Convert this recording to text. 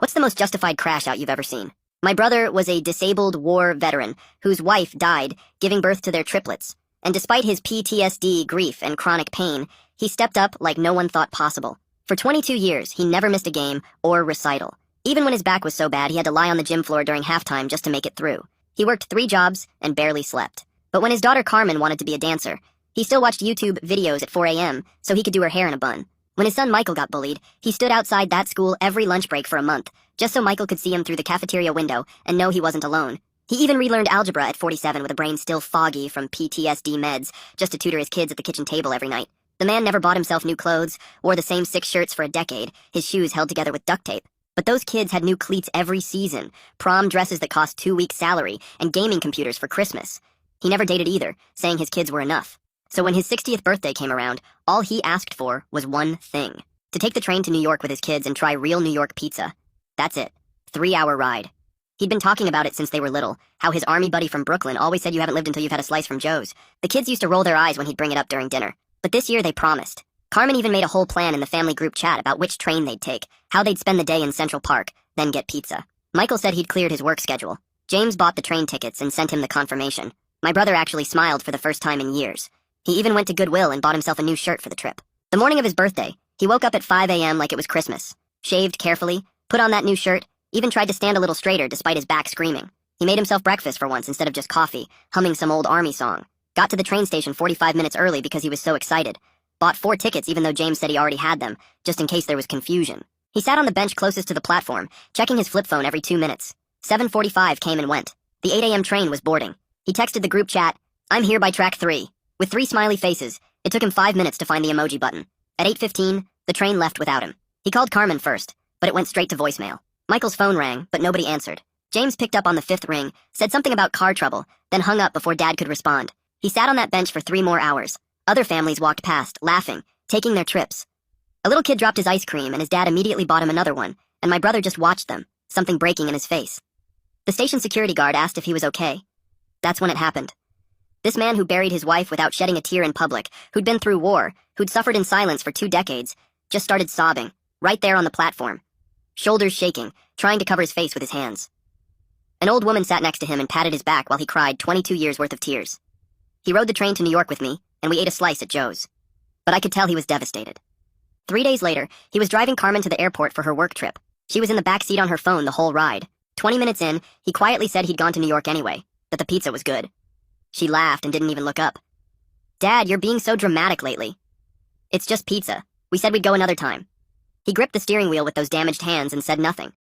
What's the most justified crash out you've ever seen? My brother was a disabled war veteran whose wife died giving birth to their triplets, and despite his PTSD, grief, and chronic pain, he stepped up like no one thought possible. For 22 years, he never missed a game or recital. Even when his back was so bad, he had to lie on the gym floor during halftime just to make it through. He worked 3 jobs and barely slept. But when his daughter Carmen wanted to be a dancer, he still watched YouTube videos at 4 a.m. so he could do her hair in a bun. When his son Michael got bullied, he stood outside that school every lunch break for a month, just so Michael could see him through the cafeteria window and know he wasn't alone. He even relearned algebra at 47 with a brain still foggy from PTSD meds, just to tutor his kids at the kitchen table every night. The man never bought himself new clothes, wore the same 6 shirts for a decade, his shoes held together with duct tape. But those kids had new cleats every season, prom dresses that cost 2 weeks' salary, and gaming computers for Christmas. He never dated either, saying his kids were enough. So when his 60th birthday came around, all he asked for was one thing: to take the train to New York with his kids and try real New York pizza. That's it. 3-hour ride. He'd been talking about it since they were little, how his army buddy from Brooklyn always said you haven't lived until you've had a slice from Joe's. The kids used to roll their eyes when he'd bring it up during dinner. But this year they promised. Carmen even made a whole plan in the family group chat about which train they'd take, how they'd spend the day in Central Park, then get pizza. Michael said he'd cleared his work schedule. James bought the train tickets and sent him the confirmation. My brother actually smiled for the first time in years. He even went to Goodwill and bought himself a new shirt for the trip. The morning of his birthday, he woke up at 5 a.m. like it was Christmas, shaved carefully, put on that new shirt, even tried to stand a little straighter despite his back screaming. He made himself breakfast for once instead of just coffee, humming some old army song. Got to the train station 45 minutes early because he was so excited. Bought 4 tickets even though James said he already had them, just in case there was confusion. He sat on the bench closest to the platform, checking his flip phone every 2 minutes. 7:45 came and went. The 8 a.m. train was boarding. He texted the group chat, "I'm here by track 3. With 3 smiley faces. It took him 5 minutes to find the emoji button. At 8:15, the train left without him. He called Carmen first, but it went straight to voicemail. Michael's phone rang, but nobody answered. James picked up on the 5th ring, said something about car trouble, then hung up before Dad could respond. He sat on that bench for 3 more hours. Other families walked past, laughing, taking their trips. A little kid dropped his ice cream, and his dad immediately bought him another one, and my brother just watched them, something breaking in his face. The station security guard asked if he was okay. That's when it happened. This man who buried his wife without shedding a tear in public, who'd been through war, who'd suffered in silence for 2 decades, just started sobbing, right there on the platform. Shoulders shaking, trying to cover his face with his hands. An old woman sat next to him and patted his back while he cried 22 years worth of tears. He rode the train to New York with me, and we ate a slice at Joe's. But I could tell he was devastated. 3 days later, he was driving Carmen to the airport for her work trip. She was in the back seat on her phone the whole ride. 20 minutes in, he quietly said he'd gone to New York anyway, that the pizza was good. She laughed and didn't even look up. "Dad, you're being so dramatic lately." "It's just pizza. We said we'd go another time." He gripped the steering wheel with those damaged hands and said nothing.